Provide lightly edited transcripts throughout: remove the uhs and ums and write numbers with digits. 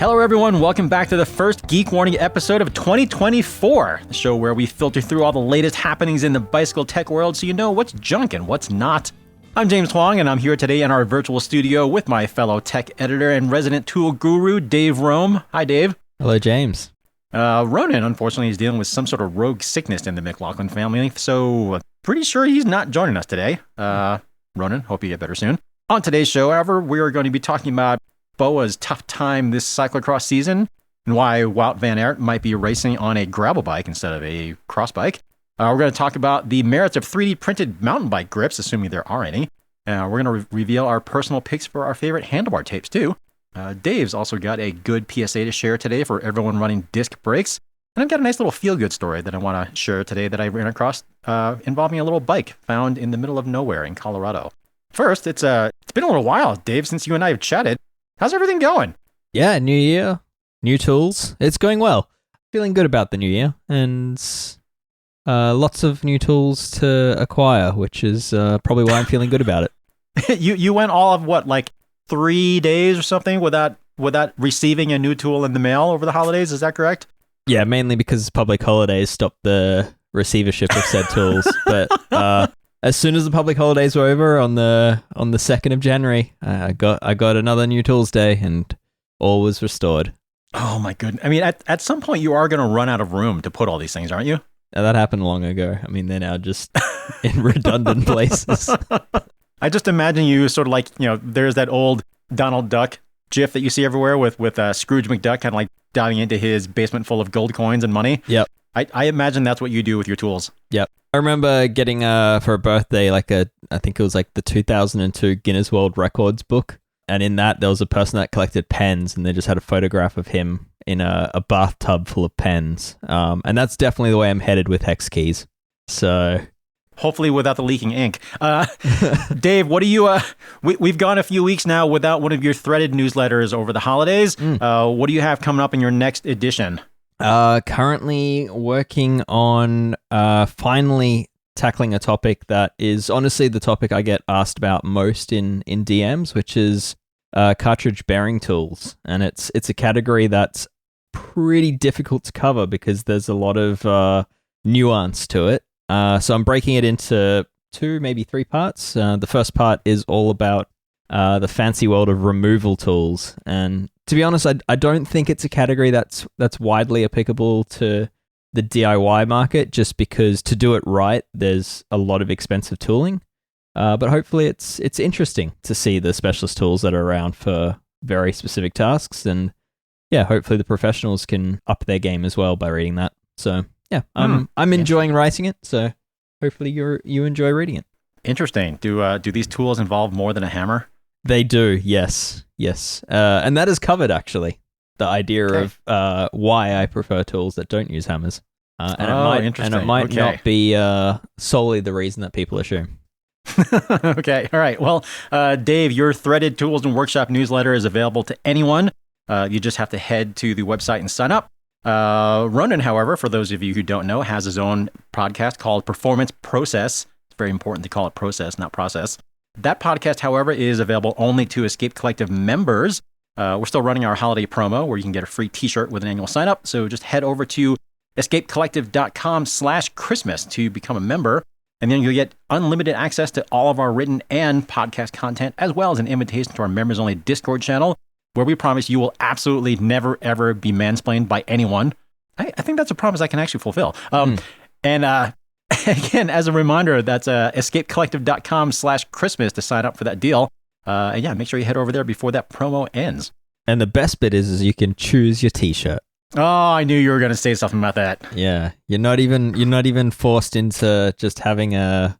Hello everyone, welcome back to the first Geek Warning episode of 2024, the show where we filter through all the latest happenings in the bicycle tech world so you know what's junk and what's not. I'm James Huang, and I'm here today in our virtual studio with my fellow tech editor and resident tool guru, Dave Rome. Hi, Dave. Hello, James. Ronan, unfortunately, is dealing with some sort of rogue sickness in the McLaughlin family, so pretty sure he's not joining us today. Ronan, hope you get better soon. On today's show, however, we are going to be talking about BOA's tough time this cyclocross season, and why Wout van Aert might be racing on a gravel bike instead of a cross bike. We're going to talk about the merits of 3D printed mountain bike grips, assuming there are any. We're going to reveal our personal picks for our favorite handlebar tapes, too. Dave's also got a good PSA to share today for everyone running disc brakes. And I've got a nice little feel-good story that I want to share today that I ran across involving a little bike found in the middle of nowhere in Colorado. First, it's been a little while, Dave, since you and I have chatted. How's everything going? Yeah, new year, new tools. It's going well. Feeling good about the new year, and lots of new tools to acquire, which is probably why I'm feeling good about it. You went all of what, like 3 days or something without receiving a new tool in the mail over the holidays? Is that correct? Yeah, mainly because public holidays stopped the receivership of said tools. But as soon as the public holidays were over on the 2nd of January, I got another new tools day, and all was restored. Oh my goodness! I mean, at some point you are going to run out of room to put all these things, aren't you? That happened long ago. I mean, they're now just in redundant places. I just imagine you sort of like, there's that old Donald Duck GIF that you see everywhere with Scrooge McDuck kind of like diving into his basement full of gold coins and money. Yep. I imagine that's what you do with your tools. Yep. I remember getting for a birthday I think it was like the 2002 Guinness World Records book, and in that there was a person that collected pens, and they just had a photograph of him in a bathtub full of pens. And that's definitely the way I'm headed with hex keys. So hopefully without the leaking ink. Dave, what do you we've gone a few weeks now without one of your threaded newsletters over the holidays. What do you have coming up in your next edition? Currently working on finally tackling a topic that is honestly the topic I get asked about most in DMs, which is cartridge bearing tools. And it's a category that's pretty difficult to cover because there's a lot of nuance to it. So I'm breaking it into 2, maybe 3 parts. The first part is all about the fancy world of removal tools. And to be honest, I don't think it's a category that's widely applicable to the DIY market, just because to do it right, there's a lot of expensive tooling. But hopefully it's interesting to see the specialist tools that are around for very specific tasks. And yeah, hopefully the professionals can up their game as well by reading that. So yeah, I'm enjoying writing it. So hopefully you enjoy reading it. Interesting. Do these tools involve more than a hammer? They do, yes. And that is covered, actually, the idea of why I prefer tools that don't use hammers. Interesting. And it might not be solely the reason that people assume. Okay, all right. Well, Dave, your threaded tools and workshop newsletter is available to anyone. You just have to head to the website and sign up. Ronan, however, for those of you who don't know, has his own podcast called Performance Process. It's very important to call it process, not process. That podcast, however, is available only to Escape Collective members. We're still running our holiday promo where you can get a free t-shirt with an annual sign up. So just head over to escapecollective.com/Christmas to become a member. And then you'll get unlimited access to all of our written and podcast content, as well as an invitation to our members only Discord channel, where we promise you will absolutely never, ever be mansplained by anyone. I think that's a promise I can actually fulfill. And again, as a reminder, that's escapecollective.com/Christmas to sign up for that deal. And yeah, make sure you head over there before that promo ends. And the best bit is you can choose your t-shirt. Oh, I knew you were going to say something about that. Yeah, you're not even forced into just having a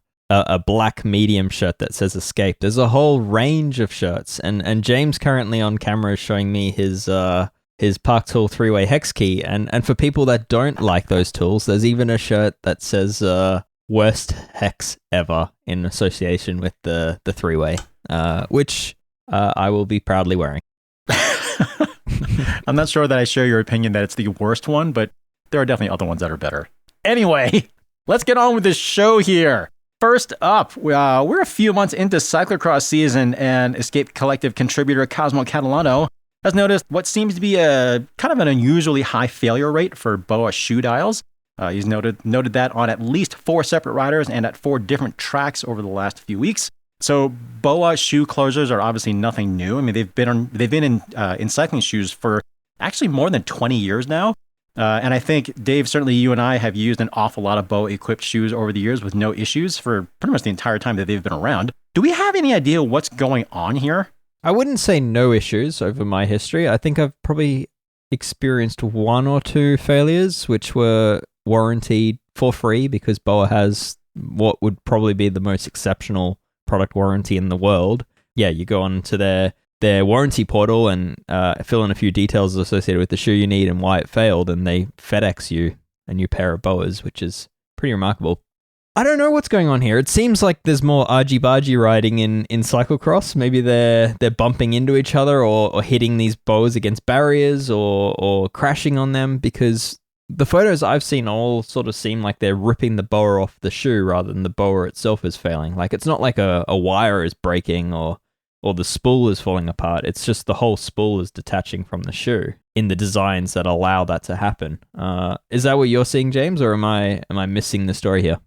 black medium shirt that says Escape. There's a whole range of shirts, and James currently on camera is showing me his Park Tool 3-way hex key, and for people that don't like those tools, there's even a shirt that says worst hex ever in association with the 3-way, which I will be proudly wearing. I'm not sure that I share your opinion that it's the worst one, but there are definitely other ones that are better. Anyway, let's get on with this show here. First up, we're a few months into cyclocross season, and Escape Collective contributor Cosmo Catalano has noticed what seems to be a kind of an unusually high failure rate for BOA shoe dials. He's noted that on at least 4 separate riders and at 4 different tracks over the last few weeks. So BOA shoe closures are obviously nothing new. I mean, they've been in cycling shoes for actually more than 20 years now. And I think, Dave, certainly you and I have used an awful lot of BOA-equipped shoes over the years with no issues for pretty much the entire time that they've been around. Do we have any idea what's going on here? I wouldn't say no issues over my history. I think I've probably experienced 1 or 2 failures, which were warranted for free because BOA has what would probably be the most exceptional product warranty in the world. Yeah, you go on to their warranty portal and fill in a few details associated with the shoe you need and why it failed, and they FedEx you a new pair of BOAs, which is pretty remarkable. I don't know what's going on here. It seems like there's more argy-bargy riding in cyclocross. Maybe they're bumping into each other or hitting these BOAs against barriers or crashing on them, because the photos I've seen all sort of seem like they're ripping the BOA off the shoe rather than the BOA itself is failing. Like, it's not like a wire is breaking or the spool is falling apart. It's just the whole spool is detaching from the shoe in the designs that allow that to happen. Is that what you're seeing, James, or am I missing the story here?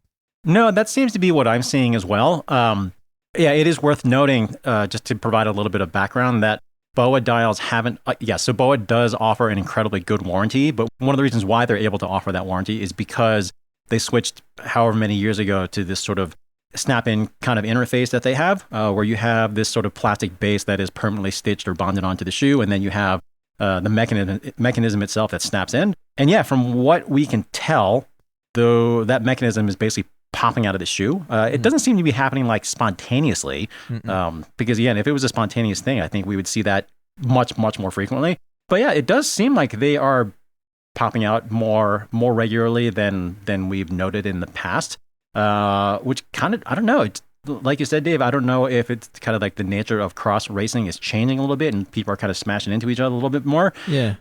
No, that seems to be what I'm seeing as well. Yeah, it is worth noting, just to provide a little bit of background, that BOA dials haven't... so BOA does offer an incredibly good warranty, but one of the reasons why they're able to offer that warranty is because they switched however many years ago to this sort of snap-in kind of interface that they have, where you have this sort of plastic base that is permanently stitched or bonded onto the shoe, and then you have the mechanism itself that snaps in. And yeah, from what we can tell, though, that mechanism is basically popping out of the shoe. It doesn't seem to be happening like spontaneously, because again, if it was a spontaneous thing, I think we would see that much more frequently. But yeah, it does seem like they are popping out more regularly than we've noted in the past. Which kind of, I don't know. It's, like you said, Dave, I don't know if it's kind of like the nature of cross racing is changing a little bit and people are kind of smashing into each other a little bit more. Yeah.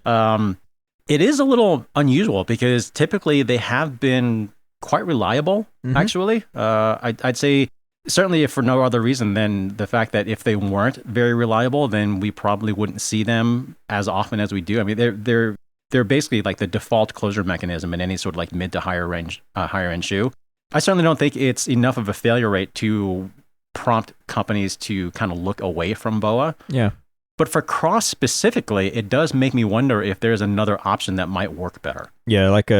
It is a little unusual because typically they have been quite reliable, actually. I'd say certainly if for no other reason than the fact that if they weren't very reliable, then we probably wouldn't see them as often as we do. I mean, they're basically like the default closure mechanism in any sort of like mid to higher end shoe. I certainly don't think it's enough of a failure rate to prompt companies to kind of look away from BOA. Yeah. But for cross specifically, it does make me wonder if there's another option that might work better. Yeah, like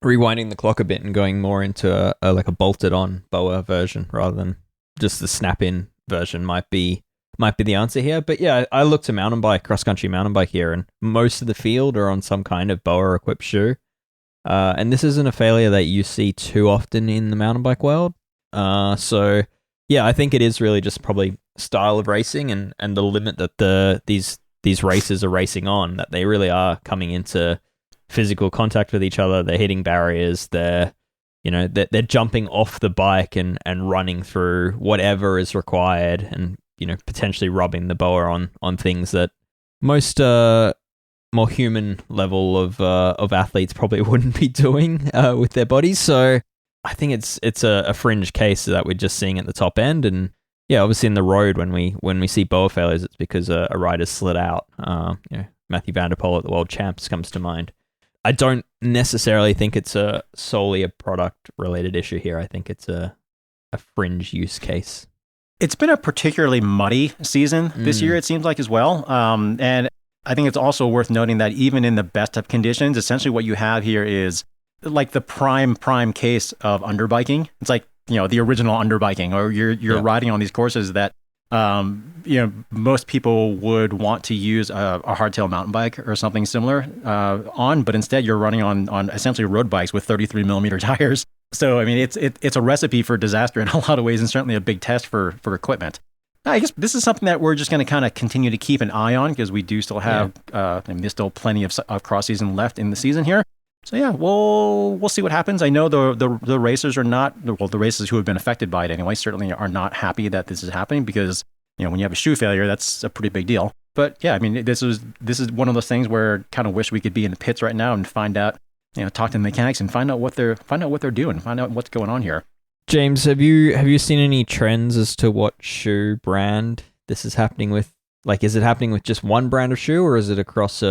rewinding the clock a bit and going more into a bolted on BOA version rather than just the snap in version might be the answer here. But yeah, I looked to mountain bike, cross country mountain bike here, and most of the field are on some kind of BOA equipped shoe. And this isn't a failure that you see too often in the mountain bike world. So yeah, I think it is really just probably style of racing and the limit that these races are racing on, that they really are coming into physical contact with each other. They're hitting barriers. They're jumping off the bike and running through whatever is required, and potentially rubbing the BOA on things that most more human level of athletes probably wouldn't be doing with their bodies. So I think it's a fringe case that we're just seeing at the top end. And yeah, obviously in the road when we see BOA failures, it's because a rider's slid out. Matthew Van der Poel at the World Champs comes to mind. I don't necessarily think it's solely a product related issue here. I think it's a fringe use case. It's been a particularly muddy season this year, it seems like, as well. And I think it's also worth noting that even in the best of conditions, essentially what you have here is like the prime case of underbiking. It's like, the original underbiking, or you're riding on these courses that, most people would want to use a hardtail mountain bike or something similar on, but instead you're running on essentially road bikes with 33 millimeter tires. So, I mean, it's a recipe for disaster in a lot of ways, and certainly a big test for equipment. I guess this is something that we're just going to kind of continue to keep an eye on, because we do still have, there's still plenty of cross season left in the season here. So yeah, we'll see what happens. I know the racers are not, the racers who have been affected by it anyway, certainly are not happy that this is happening, because, when you have a shoe failure, that's a pretty big deal. But yeah, I mean, this is one of those things where kind of wish we could be in the pits right now and find out, talk to the mechanics and find out what they're doing, find out what's going on here. James, have you seen any trends as to what shoe brand this is happening with Like, is it happening with just one brand of shoe, or is it across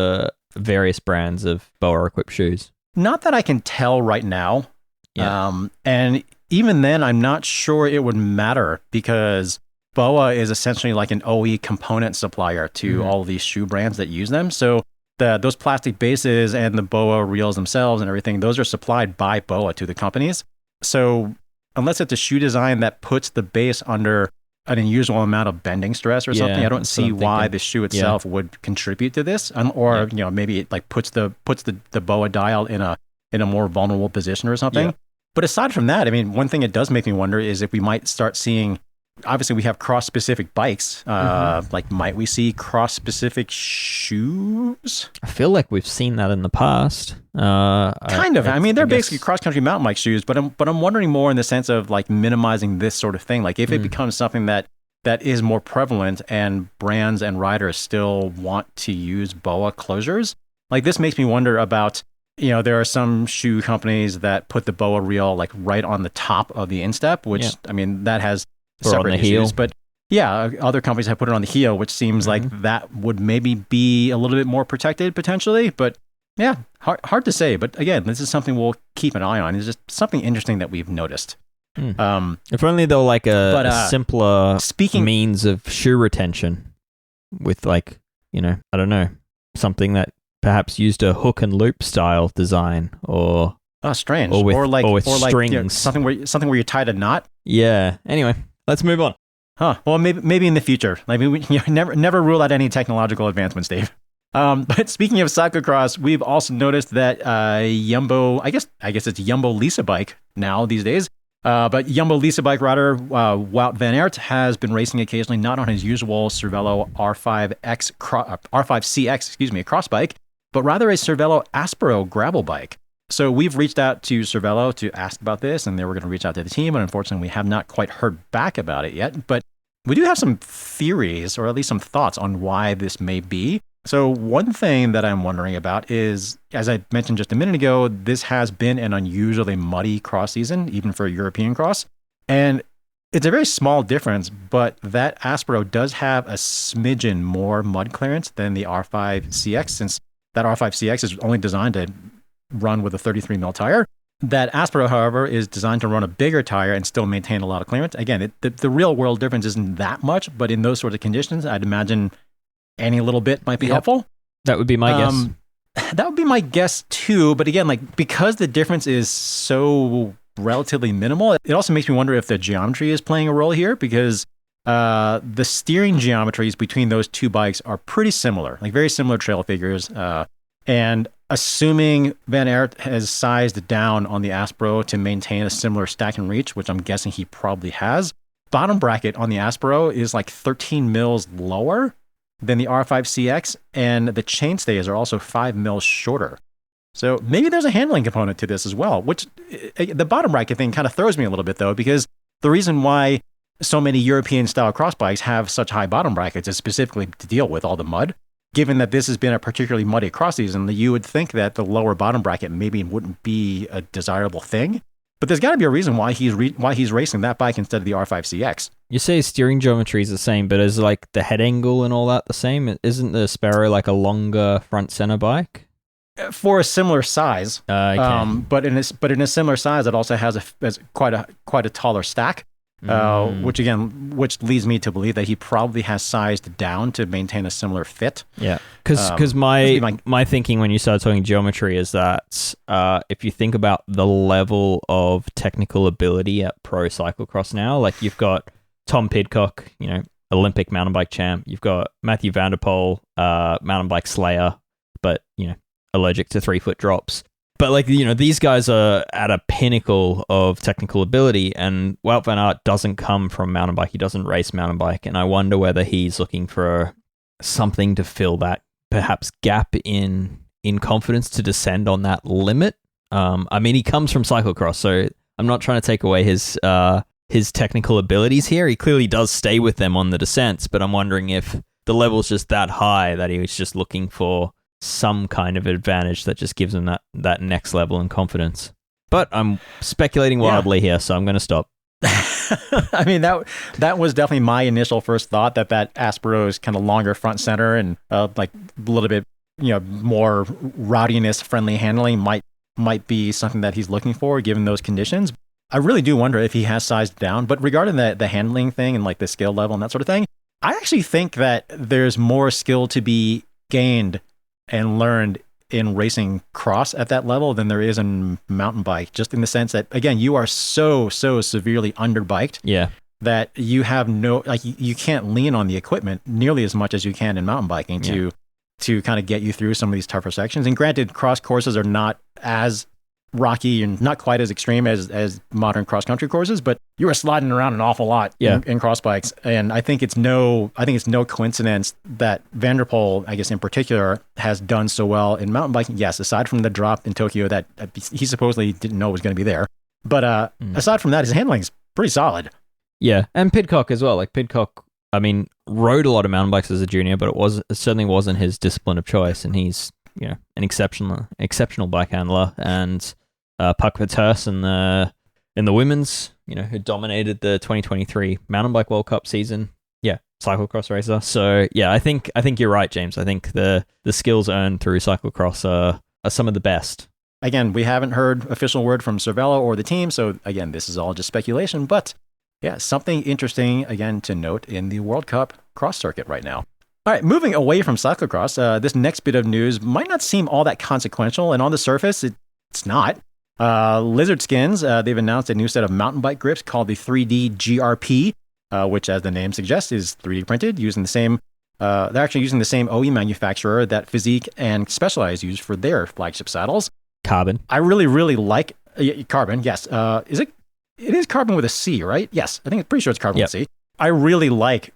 various brands of BOA-equipped shoes? Not that I can tell right now. Yeah. And even then, I'm not sure it would matter because BOA is essentially like an OE component supplier to all of these shoe brands that use them. So those plastic bases and the BOA reels themselves and everything, those are supplied by BOA to the companies. So unless it's a shoe design that puts the base under an unusual amount of bending stress or something, I don't see why the shoe itself would contribute to this, or maybe it like puts the BOA dial in a more vulnerable position or something. But aside from that, I mean, one thing it does make me wonder is if we might start seeing. Obviously, we have cross-specific bikes. Like, might we see cross-specific shoes? I feel like we've seen that in the past. Kind of. I mean, they're basically cross-country mountain bike shoes, but I'm wondering more in the sense of like minimizing this sort of thing. Like, if it becomes something that is more prevalent and brands and riders still want to use BOA closures, like this makes me wonder about. There are some shoe companies that put the BOA reel like right on the top of the instep, which I mean that has. Separate issues, heel. But other companies have put it on the heel, which seems like that would maybe be a little bit more protected potentially. But hard to say. But again, this is something we'll keep an eye on. It's just something interesting that we've noticed. If only though, like a simpler means of shoe retention with like, I don't know, something that perhaps used a hook and loop style design or strange, or with strings, like, something where you tied a knot. Yeah. Anyway, let's move on. Well, maybe in the future. Like we never rule out any technological advancements, Dave. But speaking of cyclocross, we've also noticed that Jumbo, I guess it's Jumbo Lisa bike now these days. But Jumbo Lisa bike rider Wout van Aert has been racing occasionally, not on his usual Cervelo R5CX, a cross bike, but rather a Cervelo Aspero gravel bike. So we've reached out to Cervelo to ask about this, and they were going to reach out to the team, and unfortunately we have not quite heard back about it yet. But we do have some theories, or at least some thoughts on why this may be. So one thing that I'm wondering about is, as I mentioned just a minute ago, this has been an unusually muddy cross season, even for a European cross. And it's a very small difference, but that Aspero does have a smidgen more mud clearance than the R5CX, since that R5CX is only designed to run with a 33 mil tire. That Aspero, however, is designed to run a bigger tire and still maintain a lot of clearance. Again, the real world difference isn't that much, but in those sorts of conditions, I'd imagine any little bit might be helpful. That would be my guess. That would be my guess too. But again, like because the difference is so relatively minimal, it also makes me wonder if the geometry is playing a role here, because the steering geometries between those two bikes are pretty similar, like very similar trail figures. And assuming Van Aert has sized down on the Aspero to maintain a similar stack and reach, which I'm guessing he probably has, bottom bracket on the Aspero is like 13 mils lower than the R5CX, and the chainstays are also 5 mils shorter. So maybe there's a handling component to this as well, which the bottom bracket thing kind of throws me a little bit though, because the reason why so many European style cross bikes have such high bottom brackets is specifically to deal with all the mud. Given that this has been a particularly muddy cross season, you would think that the lower bottom bracket maybe wouldn't be a desirable thing. But there's got to be a reason why he's racing that bike instead of the R5CX. You say steering geometry is the same, but is like the head angle and all that the same? Isn't the Sparrow like a longer front center bike? For a similar size, okay. But in a similar size, it also has quite a taller stack. Which leads me to believe that he probably has sized down to maintain a similar fit. Yeah, because my thinking when you started talking geometry is that if you think about the level of technical ability at pro cyclocross now, like you've got Tom Pidcock, Olympic mountain bike champ. You've got Matthew van der Poel, mountain bike slayer, but allergic to 3-foot drops. But these guys are at a pinnacle of technical ability, and Wout van Aert doesn't come from mountain bike. He doesn't race mountain bike, and I wonder whether he's looking for something to fill that perhaps gap in confidence to descend on that limit. I mean, he comes from cyclocross, so I'm not trying to take away his technical abilities here. He clearly does stay with them on the descents, but I'm wondering if the level's just that high that he was just looking for some kind of advantage that just gives him that next level in confidence. But I'm speculating wildly here, so I'm going to stop. I mean, that was definitely my initial first thought, that Aspero's kind of longer front center and like a little bit, more rowdiness friendly handling might be something that he's looking for given those conditions. I really do wonder if he has sized down. But regarding the handling thing and like the skill level and that sort of thing, I actually think that there's more skill to be gained and learned in racing cross at that level than there is in mountain bike, just in the sense that, again, you are so severely underbiked that you have you can't lean on the equipment nearly as much as you can in mountain biking to kind of get you through some of these tougher sections. And granted, cross courses are not as rocky and not quite as extreme as modern cross country courses, but you are sliding around an awful lot in cross bikes. And I think it's no coincidence that Vanderpoel, I guess in particular, has done so well in mountain biking. Yes, aside from the drop in Tokyo that he supposedly didn't know was going to be there, but aside from that, his handling's pretty solid. Yeah, and Pidcock as well. Like Pidcock, I mean, rode a lot of mountain bikes as a junior, but it certainly wasn't his discipline of choice, and he's an exceptional bike handler. And Puck Vertus in the women's, who dominated the 2023 Mountain Bike World Cup season. Yeah, cyclocross racer. So yeah, I think you're right, James. I think the skills earned through cyclocross are some of the best. Again, we haven't heard official word from Cervelo or the team, so again, this is all just speculation. But yeah, something interesting again to note in the World Cup cross circuit right now. All right, moving away from cyclocross, this next bit of news might not seem all that consequential, and on the surface, it's not. Lizard Skins, they've announced a new set of mountain bike grips called the 3D GRP, which, as the name suggests, is 3D printed using the same. They're actually using the same OE manufacturer that Physique and Specialized use for their flagship saddles. Carbon. I really like Carbon. Yes. Is it? It is Carbon with a C, right? Yes. I think I'm pretty sure it's Carbon with a C. I really like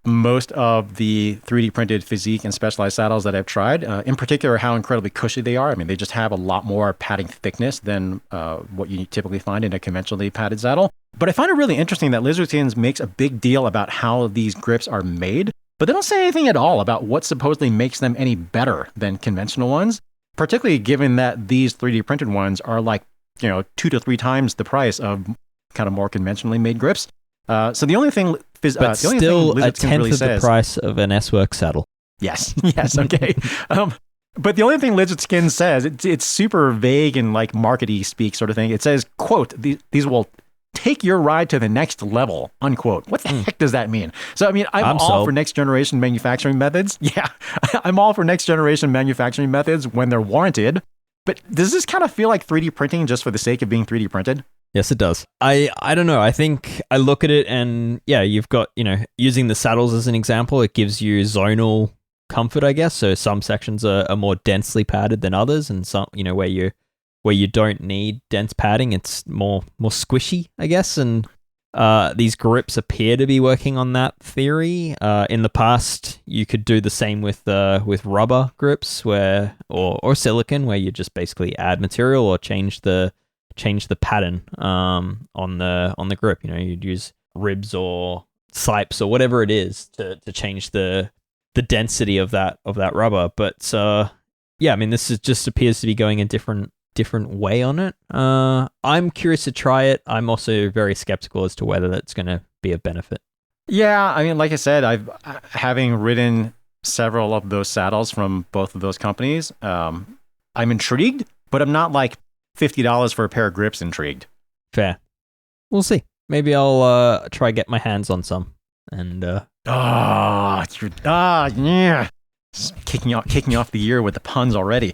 most of the 3D printed Physique and Specialized saddles that I've tried. In particular, how incredibly cushy they are. I mean, they just have a lot more padding thickness than what you typically find in a conventionally padded saddle. But I find it really interesting that Lizard Skins makes a big deal about how these grips are made, but they don't say anything at all about what supposedly makes them any better than conventional ones, particularly given that these 3D printed ones are like, 2 to 3 times the price of kind of more conventionally made grips. So the only thing, but still a tenth really of the price of an S-Works saddle. Yes, okay. But the only thing Lizard Skin says, it's super vague and like markety speak sort of thing. It says, quote, these will take your ride to the next level, unquote. What the heck does that mean? So, I mean, I'm all for next generation manufacturing methods. Yeah, I'm all for next generation manufacturing methods when they're warranted. But does this kind of feel like 3D printing just for the sake of being 3D printed? Yes, it does. I don't know. I think I look at it and yeah, you've got, using the saddles as an example, it gives you zonal comfort, I guess. So some sections are more densely padded than others, and some, where you don't need dense padding, it's more squishy, I guess. And these grips appear to be working on that theory. In the past, you could do the same with rubber grips or silicone, where you just basically add material or change the pattern on the grip. You'd use ribs or sipes or whatever it is to change the density of that rubber. But yeah, I mean, this just appears to be going a different way on it. I'm curious to try it. I'm also very skeptical as to whether that's going to be of benefit. Yeah, I mean, like I said, having ridden several of those saddles from both of those companies, I'm intrigued, but I'm not like $50 for a pair of grips intrigued. Fair. We'll see. Maybe I'll try get my hands on some. And yeah. Kicking off the year with the puns already.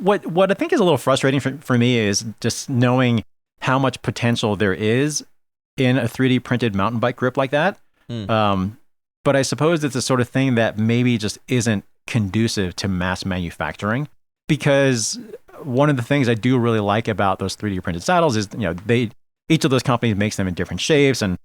What I think is a little frustrating for me is just knowing how much potential there is in a 3D printed mountain bike grip like that. But I suppose it's the sort of thing that maybe just isn't conducive to mass manufacturing, because one of the things I do really like about those 3D printed saddles is, each of those companies makes them in different shapes and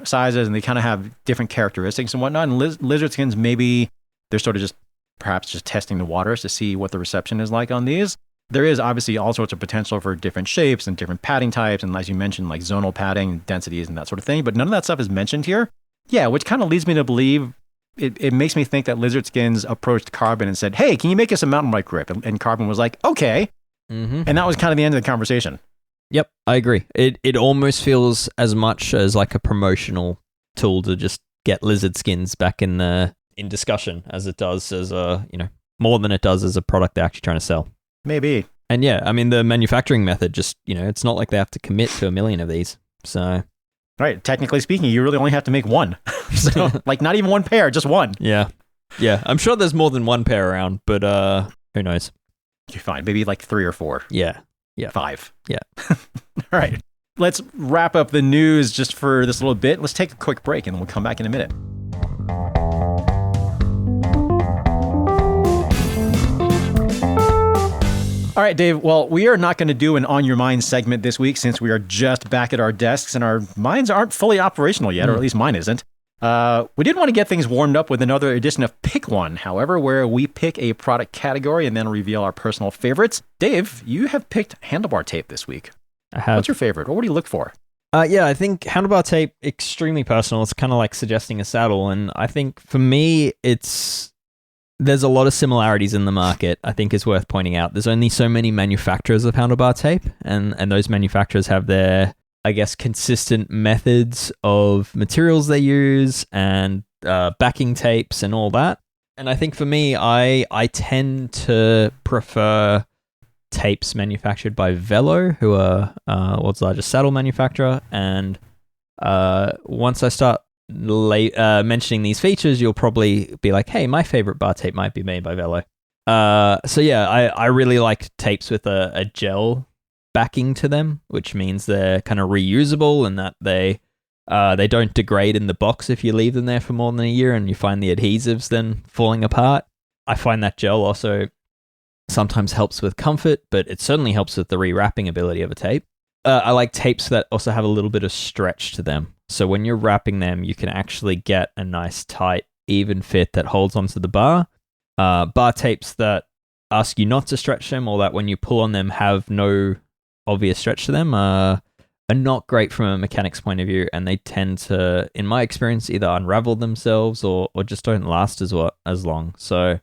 sizes, and they kind of have different characteristics and whatnot. And Lizard Skins, maybe they're sort of perhaps just testing the waters to see what the reception is like on these. There is obviously all sorts of potential for different shapes and different padding types, and as you mentioned, like zonal padding, densities, and that sort of thing. But none of that stuff is mentioned here. Yeah, which kind of leads me to believe, it makes me think that Lizard Skins approached Carbon and said, hey, can you make us a mountain bike grip? And Carbon was like, okay. And that was kind of the end of the conversation. Yep, I agree. It almost feels as much as like a promotional tool to just get lizard skins back in discussion as it does as more than it does as a product they're actually trying to sell. Maybe. And yeah, I mean the manufacturing method just, it's not like they have to commit to 1 million of these. So right, technically speaking, you really only have to make one. So like not even one pair, just one. Yeah. Yeah, I'm sure there's more than one pair around, but who knows? You're fine. Maybe like 3 or 4. Yeah. 5. Yeah. All right. Let's wrap up the news just for this little bit. Let's take a quick break and we'll come back in a minute. All right, Dave. Well, we are not going to do an On Your Mind segment this week since we are just back at our desks and our minds aren't fully operational yet, or at least mine isn't. We did want to get things warmed up with another edition of Pick One, however, where we pick a product category and then reveal our personal favorites. Dave, you have picked handlebar tape this week. I have. What's your favorite? Or what do you look for? Yeah, I think handlebar tape, extremely personal. It's kind of like suggesting a saddle. And I think for me, there's a lot of similarities in the market, I think is worth pointing out. There's only so many manufacturers of handlebar tape, and those manufacturers have their, I guess, consistent methods of materials they use and backing tapes and all that. And I think for me, I tend to prefer tapes manufactured by Velo, who are world's largest saddle manufacturer. And once I start mentioning these features, you'll probably be like, hey, my favorite bar tape might be made by Velo. So yeah, I really like tapes with a gel backing to them, which means they're kind of reusable and that they don't degrade in the box if you leave them there for more than a year and you find the adhesives then falling apart. I find that gel also sometimes helps with comfort, but it certainly helps with the rewrapping ability of a tape. I like tapes that also have a little bit of stretch to them. So when you're wrapping them, you can actually get a nice, tight, even fit that holds onto the bar. Bar tapes that ask you not to stretch them or that when you pull on them have no obvious stretch to them are not great from a mechanic's point of view, and they tend to, in my experience, either unravel themselves or just don't last as long. So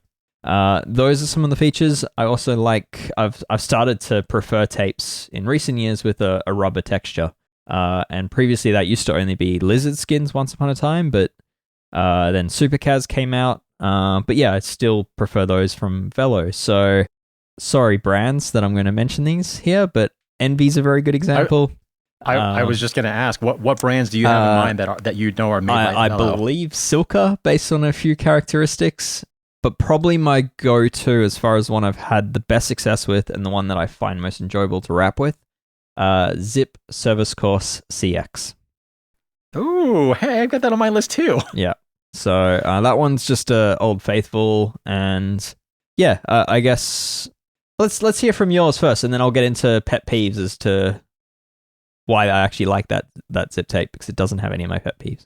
those are some of the features. I also like, I've started to prefer tapes in recent years with a rubber texture. And previously that used to only be lizard skins once upon a time, but then Supercaz came out. But yeah, I still prefer those from Velo. So sorry, brands that I'm going to mention these here, but Envy's a very good example. I was just going to ask, what brands do you have in mind that you know are made by Velo? I believe Silka, based on a few characteristics. But probably my go-to as far as one I've had the best success with and the one that I find most enjoyable to wrap with, Zip Service Course CX. Ooh, hey, I've got that on my list too. Yeah. So that one's just Old Faithful, and yeah, I guess let's hear from yours first, and then I'll get into pet peeves as to why I actually like that zip tape, because it doesn't have any of my pet peeves.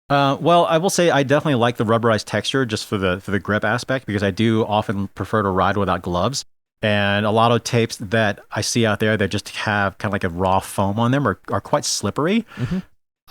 Well, I will say I definitely like the rubberized texture just for the grip aspect, because I do often prefer to ride without gloves. And a lot of tapes that I see out there that just have kind of like a raw foam on them are quite slippery. Mm-hmm.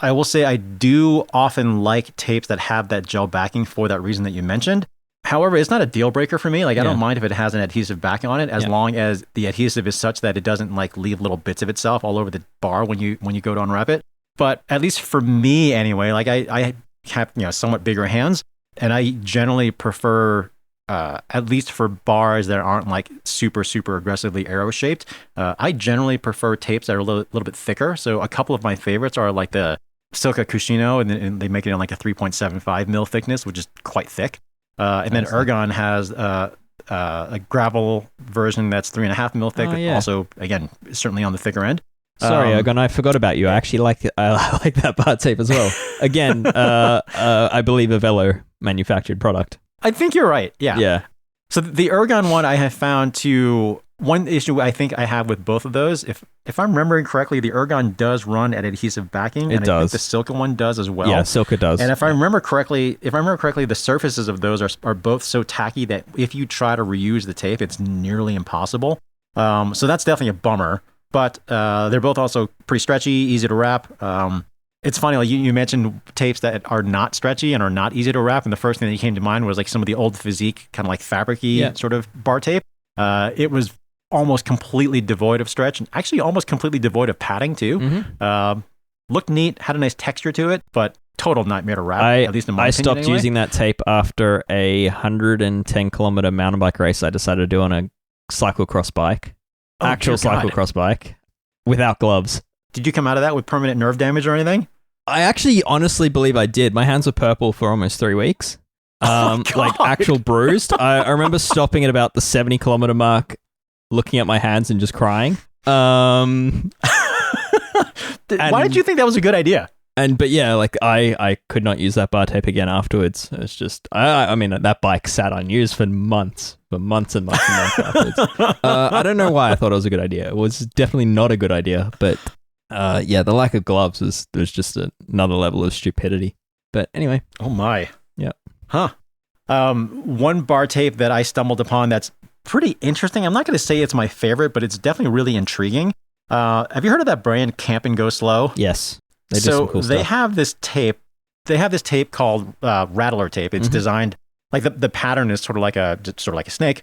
I will say I do often like tapes that have that gel backing for that reason that you mentioned. However, it's not a deal breaker for me. Like, I don't mind if it has an adhesive backing on it, as long as the adhesive is such that it doesn't like leave little bits of itself all over the bar when you go to unwrap it. But at least for me anyway, like I have, somewhat bigger hands, and I generally prefer, at least for bars that aren't like super, super aggressively arrow shaped, I generally prefer tapes that are a little bit thicker. So a couple of my favorites are like the Silka Cuscino, and they make it in like a 3.75 mil thickness, which is quite thick. And then Ergon has a gravel version that's 3.5 mil thick. Also, again, certainly on the thicker end. Sorry, Ergon, I forgot about you. I actually like that bar tape as well. Again, I believe a Velo manufactured product. I think you're right. Yeah. Yeah. So the Ergon one I have found one issue I think I have with both of those, if I'm remembering correctly, the Ergon does run at adhesive backing. It does. I think the Silka one does as well. Yeah, Silka does. And if I remember correctly, the surfaces of those are both so tacky that if you try to reuse the tape, it's nearly impossible. So that's definitely a bummer. But they're both also pretty stretchy, easy to wrap. It's funny, like you mentioned tapes that are not stretchy and are not easy to wrap, and the first thing that came to mind was like some of the old Physique, kind of like fabric-y sort of bar tape. It was almost completely devoid of stretch and actually almost completely devoid of padding too. Mm-hmm. Looked neat, had a nice texture to it, but total nightmare to wrap, at least in my opinion. I stopped anyway. using that tape after a 110 kilometer mountain bike race I decided to do on a cyclocross bike. Actual cyclocross bike without gloves. Did you come out of that with permanent nerve damage or anything? I actually honestly believe I did. My hands were purple for almost 3 weeks. Like actual bruised. I remember stopping at about the 70 kilometer mark, looking at my hands and just crying. Why did you think that was a good idea? But yeah, like I could not use that bar tape again afterwards. It's just, I mean, that bike sat unused for months and months afterwards. I don't know why I thought it was a good idea. It was definitely not a good idea, but yeah, the lack of gloves was just another level of stupidity. But anyway. Oh my. Yeah. Huh. One bar tape that I stumbled upon that's pretty interesting. I'm not going to say it's my favorite, but it's definitely really intriguing. Have you heard of that brand Camp and Go Slow? Yes. They do some cool stuff. Have this tape. They have this tape called Rattler tape. It's designed like the pattern is sort of like a snake.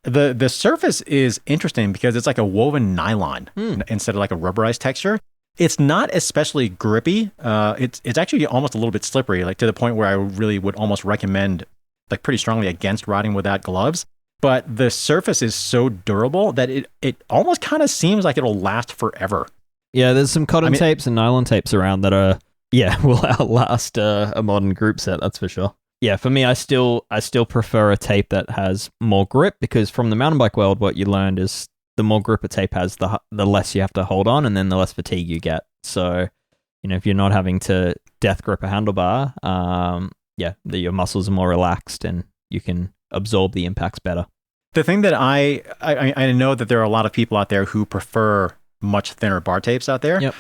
The surface is interesting because it's like a woven nylon instead of like a rubberized texture. It's not especially grippy. It's actually almost a little bit slippery, like to the point where I really would almost recommend, like pretty strongly against riding without gloves. But the surface is so durable that it almost kind of seems like it'll last forever. Yeah, there's some cotton tapes and nylon tapes around that will outlast a modern group set, that's for sure. Yeah, for me, I still prefer a tape that has more grip, because from the mountain bike world, what you learned is the more grip a tape has, the less you have to hold on, and then the less fatigue you get. So, if you're not having to death grip a handlebar, your muscles are more relaxed and you can absorb the impacts better. The thing that I know that there are a lot of people out there who prefer much thinner bar tapes out there. Yep.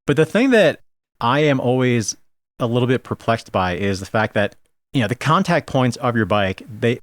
But the thing that I am always a little bit perplexed by is the fact that, the contact points of your bike, they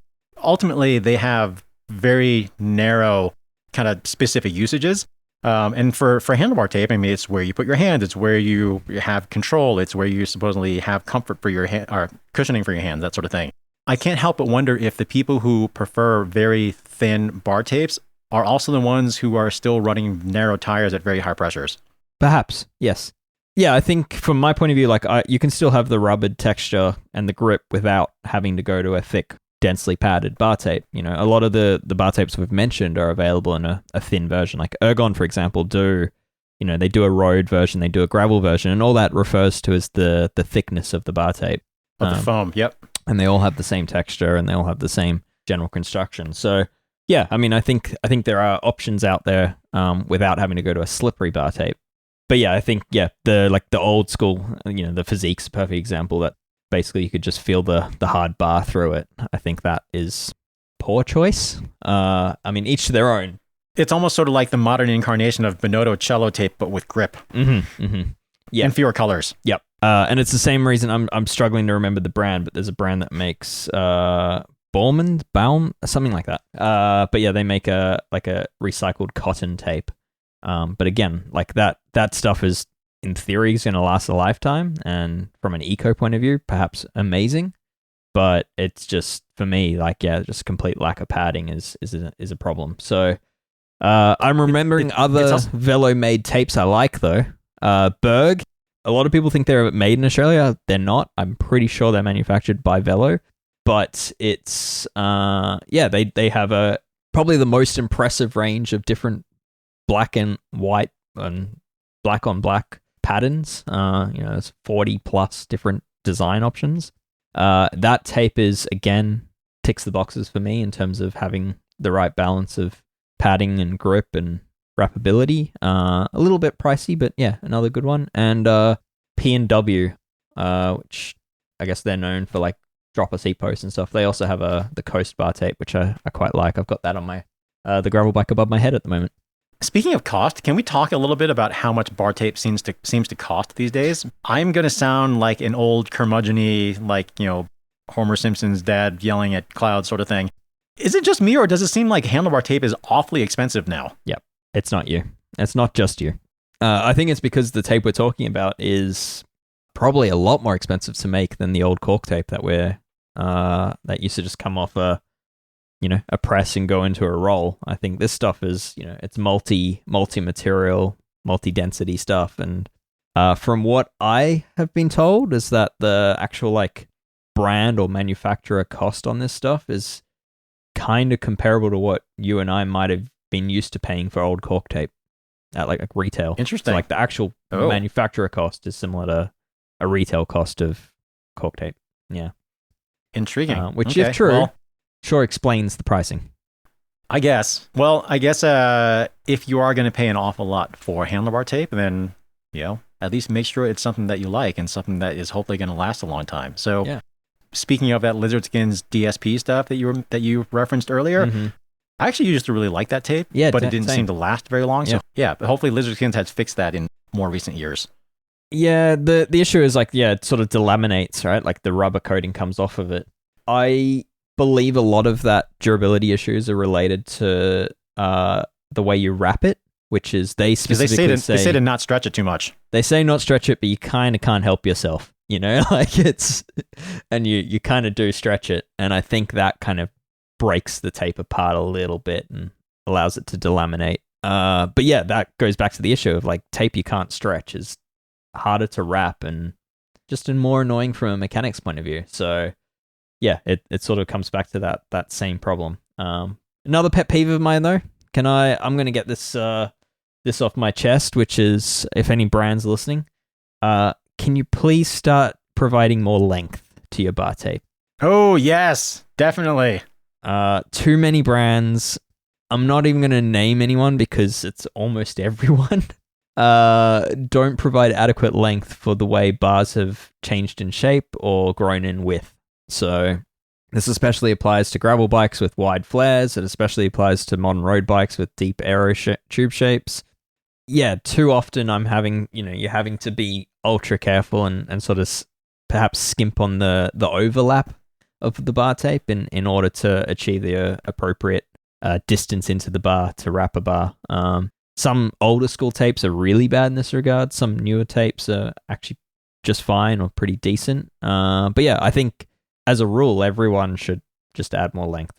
have very narrow kind of specific usages. And for handlebar tape, I mean, it's where you put your hands, it's where you have control, it's where you supposedly have comfort for your hand, or cushioning for your hands, that sort of thing. I can't help but wonder if the people who prefer very thin bar tapes are also the ones who are still running narrow tires at very high pressures. Perhaps, yes. Yeah, I think from my point of view, you can still have the rubbed texture and the grip without having to go to a thick, densely padded bar tape. A lot of the bar tapes we've mentioned are available in a thin version. Like Ergon, for example, they do a road version, they do a gravel version, and all that refers to as the thickness of the bar tape. Of the foam, yep. And they all have the same texture and they all have the same general construction. So, yeah, I mean, I think there are options out there without having to go to a slippery bar tape. But yeah, I think the old school, the Physique's a perfect example that basically you could just feel the hard bar through it. I think that is poor choice. I mean, each to their own. It's almost sort of like the modern incarnation of Bonotto cello tape, but with grip. Yeah, and fewer colors. Yep. And it's the same reason I'm struggling to remember the brand, but there's a brand that makes Baum, something like that. But yeah, they make a recycled cotton tape. But again, like that stuff is, in theory, is going to last a lifetime, and from an eco point of view, perhaps amazing. But it's just, for me, just complete lack of padding is a problem. So I'm remembering other Velo-made tapes I like, though. Berg. A lot of people think they're made in Australia. They're not. I'm pretty sure they're manufactured by Velo. But it's, they have probably the most impressive range of different black and white and black on black patterns. There's 40 plus different design options. That tape again ticks the boxes for me in terms of having the right balance of padding and grip and wrappability. A little bit pricey, but yeah, another good one. And P&W, which I guess they're known for dropper seat posts and stuff. They also have the Coast bar tape, which I quite like. I've got that on my the gravel bike above my head at the moment. Speaking of cost, can we talk a little bit about how much bar tape seems to cost these days? I'm going to sound like an old curmudgeon-y, Homer Simpson's dad yelling at clouds sort of thing. Is it just me, or does it seem like handlebar tape is awfully expensive now? Yep, it's not you. It's not just you. I think it's because the tape we're talking about is probably a lot more expensive to make than the old cork tape that used to just come off a a press and go into a roll. I think this stuff is, it's multi-material, multi-density stuff. And from what I have been told is that the actual like brand or manufacturer cost on this stuff is kind of comparable to what you and I might have been used to paying for old cork tape at like retail. Interesting. So like the actual manufacturer cost is similar to a retail cost of cork tape. Yeah. Intriguing. Which, if true, sure explains the pricing. I guess. Well, I guess if you are going to pay an awful lot for handlebar tape, then, at least make sure it's something that you like and something that is hopefully going to last a long time. So speaking of that Lizard Skins DSP stuff that you referenced earlier, I actually used to really like that tape, but it didn't seem to last very long. So but hopefully Lizard Skins has fixed that in more recent years. Yeah, the issue is like, it sort of delaminates, right? Like the rubber coating comes off of it. I believe a lot of that durability issues are related to the way you wrap it, which is they specifically they say to not stretch it too much. They say not stretch it, but you kind of can't help yourself, like and you kind of do stretch it. And I think that kind of breaks the tape apart a little bit and allows it to delaminate. But yeah, that goes back to the issue of like tape you can't stretch is harder to wrap and just more annoying from a mechanic's point of view. So yeah, it sort of comes back to that same problem. Another pet peeve of mine though, I'm going to get this off my chest, which is, if any brands listening, can you please start providing more length to your bar tape? Oh yes, definitely. Too many brands. I'm not even going to name anyone because it's almost everyone. Don't provide adequate length for the way bars have changed in shape or grown in width. So this especially applies to gravel bikes with wide flares. It especially applies to modern road bikes with deep aero tube shapes. Yeah, too often you're having to be ultra careful and sort of perhaps skimp on the overlap of the bar tape in order to achieve the appropriate distance into the bar to wrap a bar. Some older school tapes are really bad in this regard. Some newer tapes are actually just fine or pretty decent. But yeah, I think as a rule, everyone should just add more length.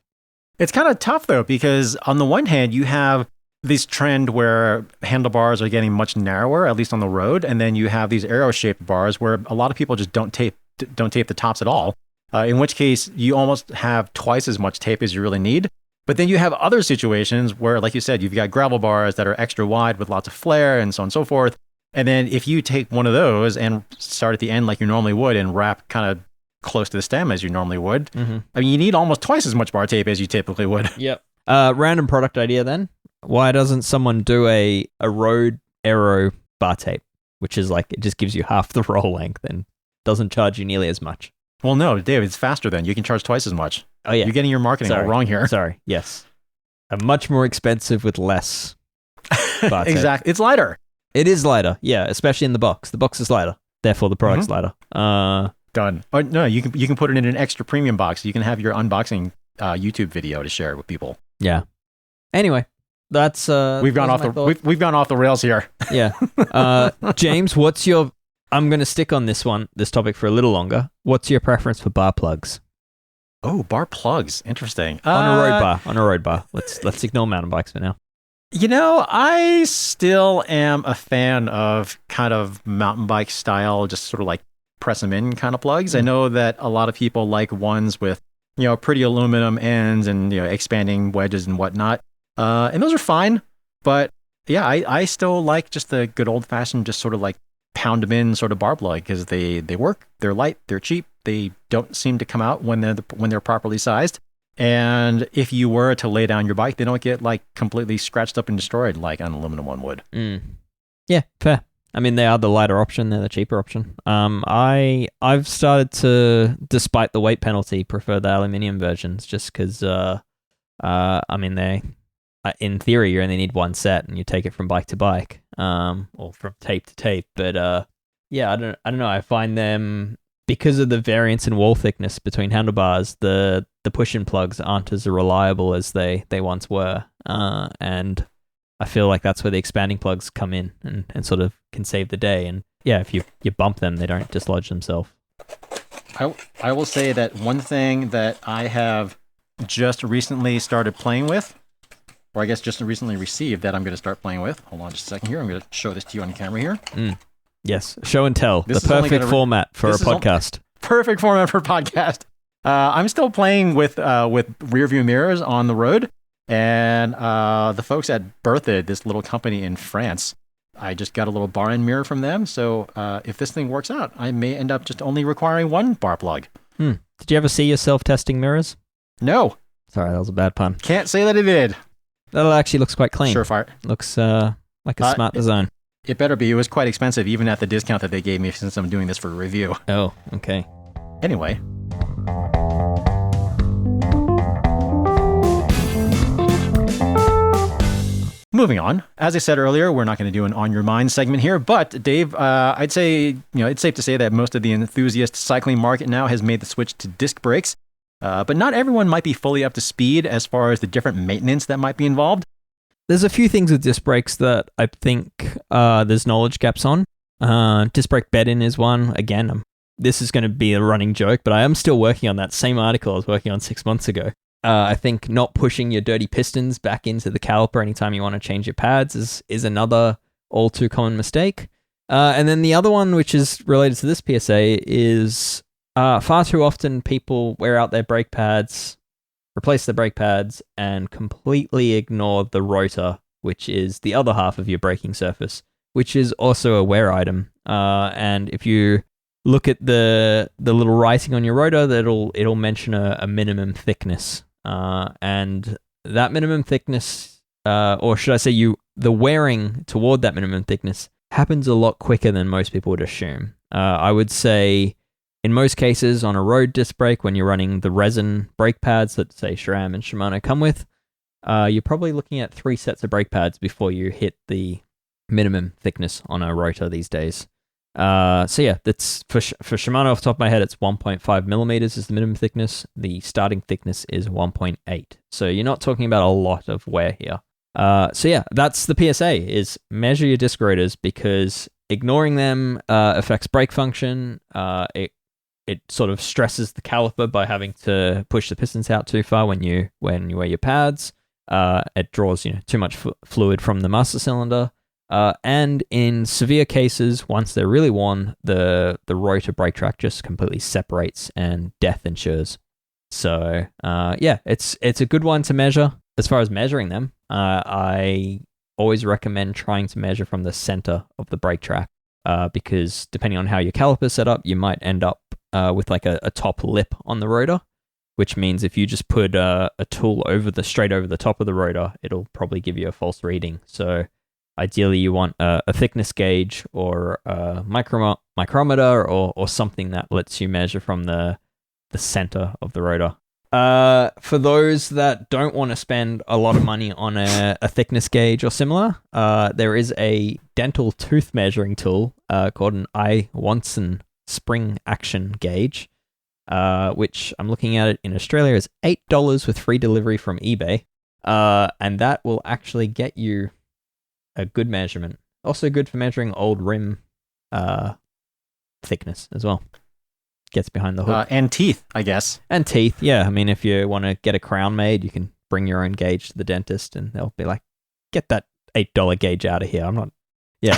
It's kind of tough though, because on the one hand, you have this trend where handlebars are getting much narrower, at least on the road. And then you have these arrow-shaped bars where a lot of people just don't tape the tops at all. In which case, you almost have twice as much tape as you really need. But then you have other situations where, like you said, you've got gravel bars that are extra wide with lots of flare and so on and so forth. And then if you take one of those and start at the end like you normally would and wrap kind of close to the stem as you normally would, I mean, you need almost twice as much bar tape as you typically would. Yep. Random product idea then. Why doesn't someone do a road aero bar tape, which is like, it just gives you half the roll length and doesn't charge you nearly as much? Well, no, Dave, it's faster then. You can charge twice as much. Oh, yeah. You're getting your marketing all wrong here. Sorry. Yes. A much more expensive with less bar tape. Exactly. It's lighter. It is lighter. Yeah, especially in the box. The box is lighter. Therefore, the product's lighter. Done. Oh, no, you can put it in an extra premium box. You can have your unboxing YouTube video to share with people. Yeah. Anyway, that's we've gone off the rails here. Yeah. James, I'm going to stick on this topic for a little longer. What's your preference for bar plugs? Oh, bar plugs. Interesting. On a road bar. Let's ignore mountain bikes for now. I still am a fan of kind of mountain bike style, just sort of like press them in kind of plugs. I know that a lot of people like ones with, pretty aluminum ends and, expanding wedges and whatnot. And those are fine. But yeah, I still like just the good old fashioned, just sort of like pound them in sort of bar plug because they work. They're light. They're cheap. They don't seem to come out when they're properly sized. And if you were to lay down your bike, they don't get like completely scratched up and destroyed like an aluminum one would. Yeah, fair. I mean, they are the lighter option. They're the cheaper option. I've started to, despite the weight penalty, prefer the aluminium versions just because, I mean, they, in theory, you only need one set and you take it from bike to bike, or from tape to tape. But yeah, I don't know. I find them, because of the variance in wall thickness between handlebars, the push-in plugs aren't as reliable as they once were, and I feel like that's where the expanding plugs come in and sort of can save the day. And yeah, if you bump them, they don't dislodge themselves. I will say that one thing that I have just recently started playing with, or I guess just recently received that I'm going to start playing with. Hold on just a second here. I'm going to show this to you on camera here. Yes, show and tell. This the perfect format for a podcast. Perfect format for a podcast. I'm still playing with rear view mirrors on the road, and the folks at Bertha, this little company in France, I just got a little bar end mirror from them. So if this thing works out, I may end up just only requiring one bar plug. Did you ever see yourself testing mirrors? No. Sorry, that was a bad pun. Can't say that it did. That actually looks quite clean. Surefire. Looks like a smart design. It better be. It was quite expensive, even at the discount that they gave me since I'm doing this for a review. Oh, okay. Anyway. Moving on. As I said earlier, we're not going to do an On Your Mind segment here, but Dave, I'd say, it's safe to say that most of the enthusiast cycling market now has made the switch to disc brakes, but not everyone might be fully up to speed as far as the different maintenance that might be involved. There's a few things with disc brakes that I think there's knowledge gaps on. Disc brake bed-in is one. Again, this is going to be a running joke, but I am still working on that same article I was working on 6 months ago. I think not pushing your dirty pistons back into the caliper anytime you want to change your pads is another all too common mistake. And then the other one, which is related to this PSA, is far too often people wear out their brake pads, replace the brake pads, and completely ignore the rotor, which is the other half of your braking surface, which is also a wear item. And if you look at the little writing on your rotor, it'll mention a minimum thickness. And that minimum thickness, or should I say the wearing toward that minimum thickness happens a lot quicker than most people would assume. I would say in most cases on a road disc brake, when you're running the resin brake pads that say SRAM and Shimano come with, you're probably looking at 3 sets of brake pads before you hit the minimum thickness on a rotor these days. So yeah, that's for Shimano off the top of my head, it's 1.5 millimeters is the minimum thickness. The starting thickness is 1.8. So you're not talking about a lot of wear here. So yeah, that's the PSA, is measure your disc rotors, because ignoring them affects brake function. It sort of stresses the caliper by having to push the pistons out too far when you wear your pads. It draws too much fluid from the master cylinder. And in severe cases, once they're really worn, the rotor brake track just completely separates and death ensures. So yeah, it's a good one to measure. As far as measuring them, I always recommend trying to measure from the center of the brake track, because depending on how your caliper's set up, you might end up with like a top lip on the rotor, which means if you just put a tool straight over the top of the rotor, it'll probably give you a false reading. So ideally, you want a thickness gauge or a micrometer or something that lets you measure from the center of the rotor. For those that don't want to spend a lot of money on a thickness gauge or similar, there is a dental tooth measuring tool called an I-Wonson spring action gauge, which I'm looking at it in Australia is $8 with free delivery from eBay. And that will actually get you a good measurement. Also good for measuring old rim thickness as well. Gets behind the hood. And teeth, I guess. And teeth, yeah. I mean, if you want to get a crown made, you can bring your own gauge to the dentist and they'll be like, get that $8 gauge out of here. I'm not... Yeah.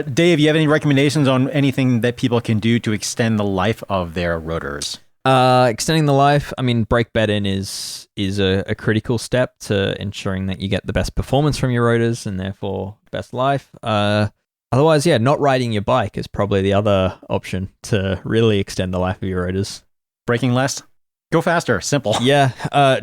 Dave, you have any recommendations on anything that people can do to extend the life of their rotors? Extending the life, I mean, brake bed-in is a critical step to ensuring that you get the best performance from your rotors and therefore best life. Otherwise, yeah, not riding your bike is probably the other option to really extend the life of your rotors. Braking less? Go faster. Simple. Yeah.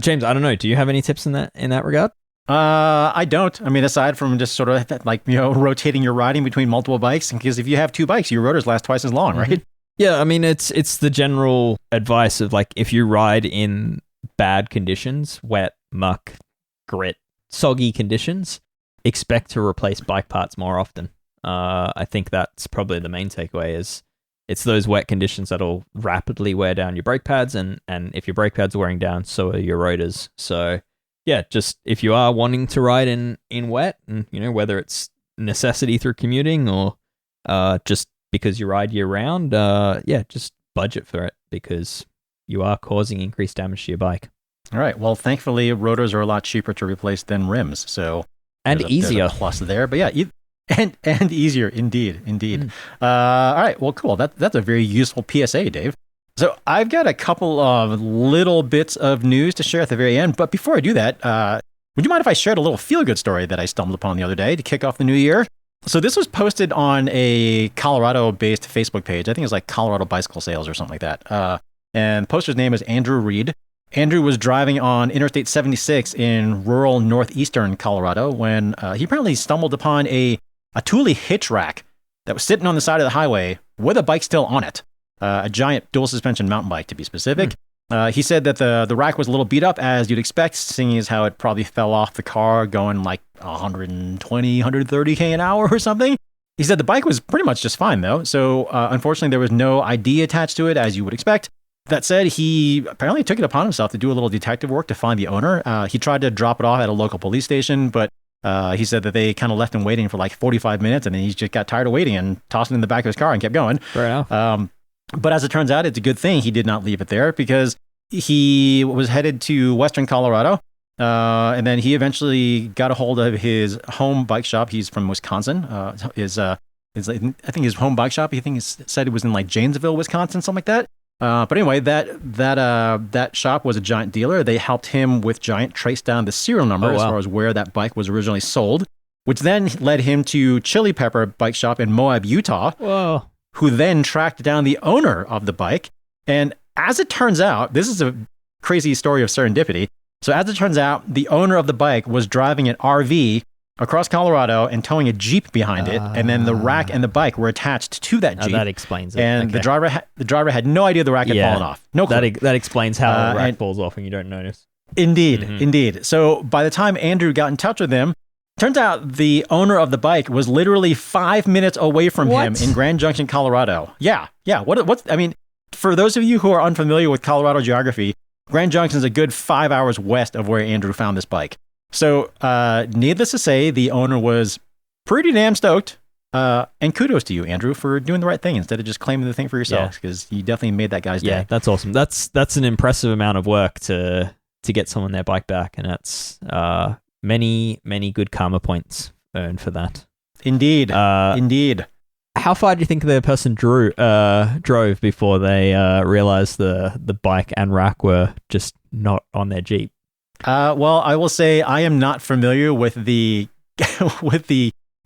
James, I don't know. Do you have any tips in that regard? I don't. I mean, aside from just sort of like, rotating your riding between multiple bikes, because if you have 2 bikes, your rotors last twice as long, right? Yeah, I mean, it's the general advice of like, if you ride in bad conditions, wet, muck, grit, soggy conditions, expect to replace bike parts more often. I think that's probably the main takeaway is it's those wet conditions that'll rapidly wear down your brake pads, and if your brake pads are wearing down, so are your rotors. So yeah, just if you are wanting to ride in wet, and whether it's necessity through commuting or just because you ride year round, yeah, just budget for it, because you are causing increased damage to your bike. All right. Well, thankfully, rotors are a lot cheaper to replace than rims. So Easier. There's a plus there. But yeah, and easier. Indeed. All right. Well, cool. That's a very useful PSA, Dave. So I've got a couple of little bits of news to share at the very end. But before I do that, would you mind if I shared a little feel-good story that I stumbled upon the other day to kick off the new year? So this was posted on a Colorado-based Facebook page. I think it was like Colorado Bicycle Sales or something like that. And the poster's name is Andrew Reed. Andrew was driving on Interstate 76 in rural northeastern Colorado when he apparently stumbled upon a Thule hitch rack that was sitting on the side of the highway with a bike still on it. A giant dual suspension mountain bike, to be specific. He said that the rack was a little beat up, as you'd expect, seeing as how it probably fell off the car going like 120, 130 k an hour or something. He said the bike was pretty much just fine, though. So unfortunately, there was no ID attached to it, as you would expect. That said, he apparently took it upon himself to do a little detective work to find the owner. He tried to drop it off at a local police station, but he said that they kind of left him waiting for like 45 minutes, and then he just got tired of waiting and tossed it in the back of his car and kept going. Fair enough. But as it turns out, it's a good thing he did not leave it there, because he was headed to Western Colorado, and then he eventually got a hold of his home bike shop. He's from Wisconsin. I think his home bike shop, said it was in like Janesville, Wisconsin, something like that. But anyway, that shop was a Giant dealer. They helped him with Giant trace down the serial number as far as where that bike was originally sold, which then led him to Chili Pepper Bike Shop in Moab, Utah. Whoa. Who then tracked down the owner of the bike. And as it turns out, this is a crazy story of serendipity. So as it turns out, the owner of the bike was driving an RV across Colorado and towing a Jeep behind it. And then the rack and the bike were attached to that Jeep. That explains it. And the driver had no idea the rack had fallen off. No clue. That explains how the rack falls off and you don't notice. Indeed. So by the time Andrew got in touch with him, turns out the owner of the bike was literally 5 minutes away from him in Grand Junction, Colorado. Yeah. I mean, for those of you who are unfamiliar with Colorado geography, Grand Junction is a good 5 hours west of where Andrew found this bike. So, needless to say, the owner was pretty damn stoked. And kudos to you, Andrew, for doing the right thing instead of just claiming the thing for yourself, because you definitely made that guy's day. Yeah, that's awesome. That's an impressive amount of work to get someone their bike back, and that's many good karma points earned for that. Indeed. How far do you think the person drove before they realized the bike and rack were just not on their Jeep? Well, I will say I am not familiar with the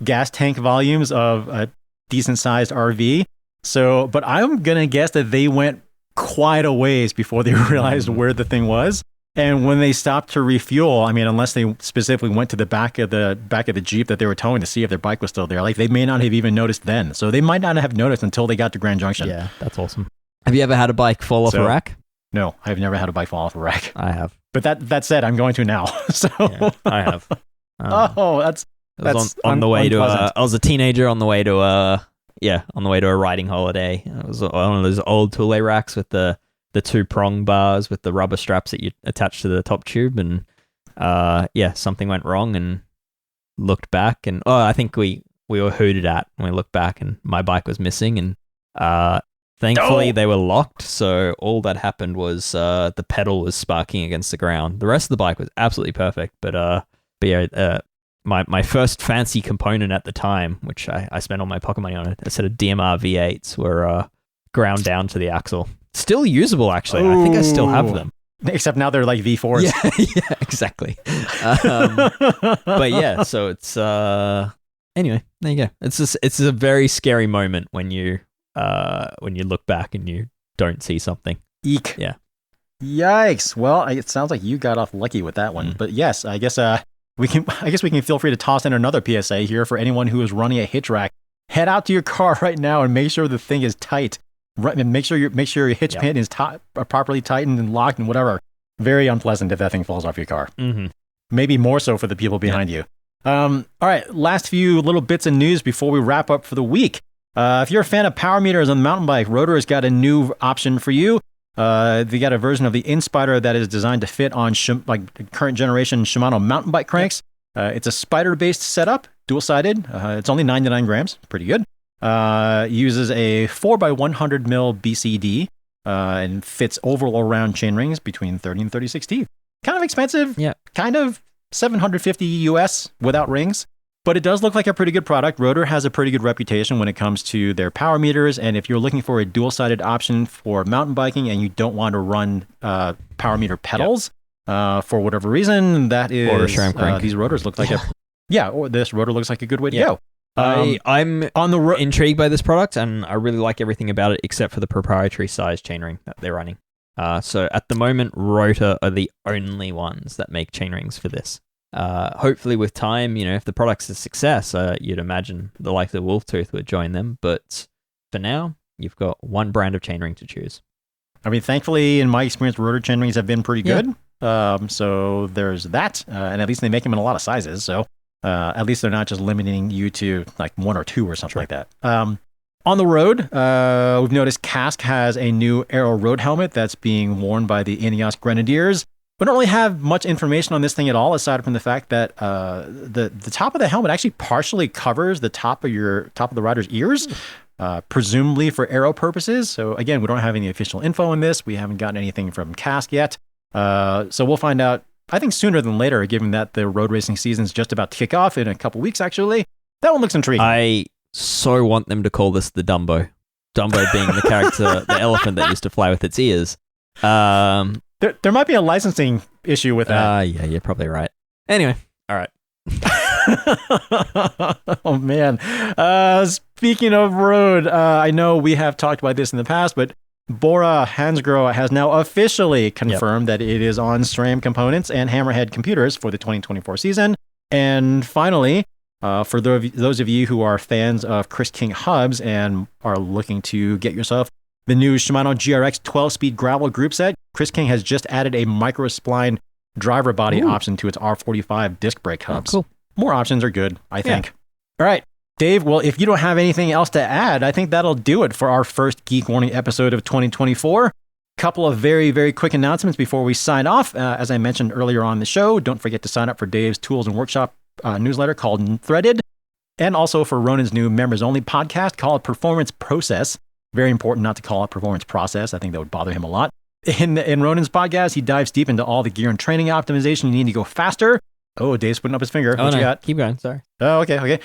gas tank volumes of a decent sized RV. So, but I'm gonna guess that they went quite a ways before they realized where the thing was. And when they stopped to refuel, I mean, unless they specifically went to the back of the Jeep that they were towing to see if their bike was still there, like they may not have even noticed then. So they might not have noticed until they got to Grand Junction. Yeah, that's awesome. Have you ever had a bike fall off a rack? No, I've never had a bike fall off a rack. I have. But that said, I'm going to now. So yeah, I have. That's on the way to. I was a teenager on the way to a riding holiday. It was one of those old Thule racks with the two prong bars with the rubber straps that you attach to the top tube, and something went wrong and looked back, and I think we were hooted at when we looked back, and my bike was missing, and thankfully they were locked, so all that happened was the pedal was sparking against the ground. The rest of the bike was absolutely perfect, but my first fancy component at the time, which I spent all my pocket money on, a set of DMR V8s, were ground down to the axle. Still usable, actually. I think I still have them. Except now they're like V4s. Yeah, exactly. But yeah, so it's anyway. There you go. It's a very scary moment when you look back and you don't see something. Eek. Yeah. Yikes. Well, it sounds like you got off lucky with that one. But yes, I guess we can feel free to toss in another PSA here for anyone who is running a hitch rack. Head out to your car right now and make sure the thing is tight. Right, and make sure your hitch pin is properly tightened and locked and whatever. Very unpleasant if that thing falls off your car. Mm-hmm. Maybe more so for the people behind you. All right, last few little bits of news before we wrap up for the week. If you're a fan of power meters on the mountain bike, Rotor has got a new option for you. They got a version of the InSpider that is designed to fit on current generation Shimano mountain bike cranks. It's a spider-based setup, dual-sided. It's only 99 grams, pretty good. Uses a 4x100 mil BCD. and fits oval around chain rings between 30 and 36 teeth. Kind of expensive. Yeah. Kind of $750 US without rings. But it does look like a pretty good product. Rotor has a pretty good reputation when it comes to their power meters. And if you're looking for a dual-sided option for mountain biking and you don't want to run power meter pedals for whatever reason, that is or a SRAM crank. These rotors look like or this rotor looks like a good way to go. I'm on the intrigued by this product, and I really like everything about it except for the proprietary size chainring that they're running. So at the moment, Rotor are the only ones that make chainrings for this. Hopefully with time, if the product's a success, you'd imagine the likes of Wolftooth would join them. But for now, you've got one brand of chainring to choose. I mean, thankfully, in my experience, Rotor chainrings have been pretty good. So there's that. And at least they make them in a lot of sizes. So at least they're not just limiting you to like one or two or something like that. On the road, we've noticed Kask has a new aero road helmet that's being worn by the Ineos Grenadiers. We don't really have much information on this thing at all, aside from the fact that the top of the helmet actually partially covers the top of the rider's ears, presumably for aero purposes. So again, we don't have any official info on this. We haven't gotten anything from Kask yet. So we'll find out, I think, sooner than later, given that the road racing season is just about to kick off in a couple weeks, actually. That one looks intriguing. I so want them to call this the Dumbo. Dumbo being the character, the elephant that used to fly with its ears. There might be a licensing issue with that. Yeah, you're probably right. Anyway, all right. Oh, man. Speaking of road, I know we have talked about this in the past, but Bora-Hansgrohe has now officially confirmed that it is on SRAM components and Hammerhead computers for the 2024 season. And finally, for those of you who are fans of Chris King hubs and are looking to get yourself the new Shimano GRX 12-speed gravel group set, Chris King has just added a Microspline driver body option to its R45 disc brake hubs. Oh, cool. More options are good, I think. All right, Dave, well, if you don't have anything else to add, I think that'll do it for our first Geek Warning episode of 2024. Couple of very, very quick announcements before we sign off. As I mentioned earlier on the show, don't forget to sign up for Dave's Tools and Workshop newsletter called Threaded, and also for Ronan's new members-only podcast called Performance Process. Very important not to call it Performance Process. I think that would bother him a lot. In Ronan's podcast, he dives deep into all the gear and training optimization you need to go faster. Oh, Dave's putting up his finger. What you got? Keep going. Sorry. Oh, okay.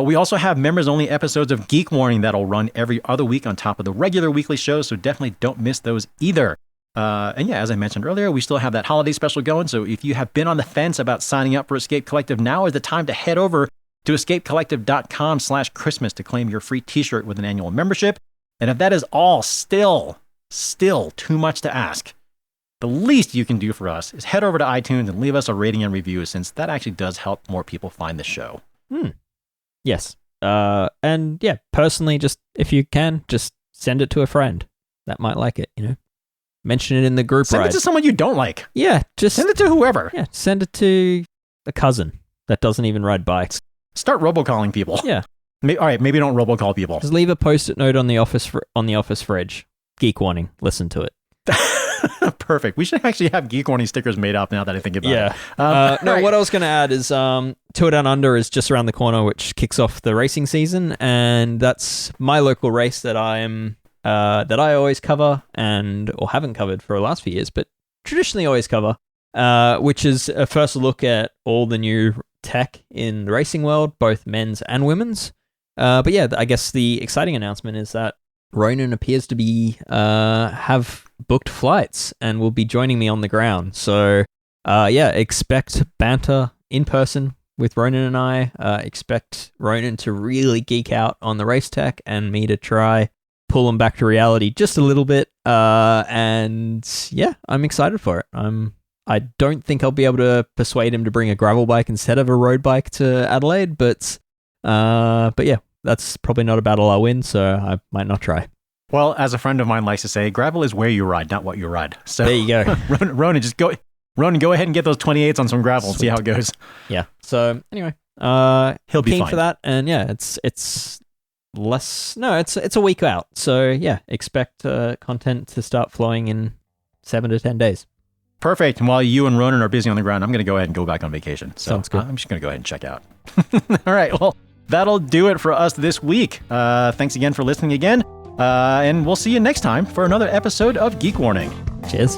We also have members-only episodes of Geek Warning that'll run every other week on top of the regular weekly shows, so definitely don't miss those either. And yeah, as I mentioned earlier, we still have that holiday special going, so if you have been on the fence about signing up for Escape Collective, now is the time to head over to escapecollective.com/Christmas to claim your free t-shirt with an annual membership. And if that is all still too much to ask, the least you can do for us is head over to iTunes and leave us a rating and review, since that actually does help more people find the show. Yes. And yeah, personally, just if you can, just send it to a friend that might like it, Mention it in the group Send ride. it to someone you don't like. Yeah, just send it to whoever. Yeah, send it to a cousin that doesn't even ride bikes. Start robocalling people. Yeah. All right, maybe don't robocall people. Just leave a post-it note on the office fridge. Geek Warning. Listen to it. Perfect. We should actually have Geek Warning stickers made up now that I think about it. Right. What I was going to add is Tour Down Under is just around the corner, which kicks off the racing season, and that's my local race that I always cover or haven't covered for the last few years, but traditionally always cover, which is a first look at all the new tech in the racing world, both men's and women's. But yeah, I guess the exciting announcement is that Ronan appears to be have booked flights and will be joining me on the ground. So expect banter in person with Ronan and I. Expect Ronan to really geek out on the race tech and me to try pull him back to reality just a little bit. And yeah, I'm excited for it. I don't think I'll be able to persuade him to bring a gravel bike instead of a road bike to Adelaide, but yeah, that's probably not a battle I'll win, so I might not try. Well, as a friend of mine likes to say, gravel is where you ride, not what you ride. So there you go. Ronan, go ahead and get those 28s on some gravel and see how it goes. Yeah. So anyway, he'll be keen fine for that, and yeah, it's a week out. So yeah, expect content to start flowing in 7 to 10 days. Perfect. And while you and Ronan are busy on the ground, I'm going to go ahead and go back on vacation. So sounds good. I'm just going to go ahead and check out. All right. Well, that'll do it for us this week. Thanks again for listening again. And we'll see you next time for another episode of Geek Warning. Cheers.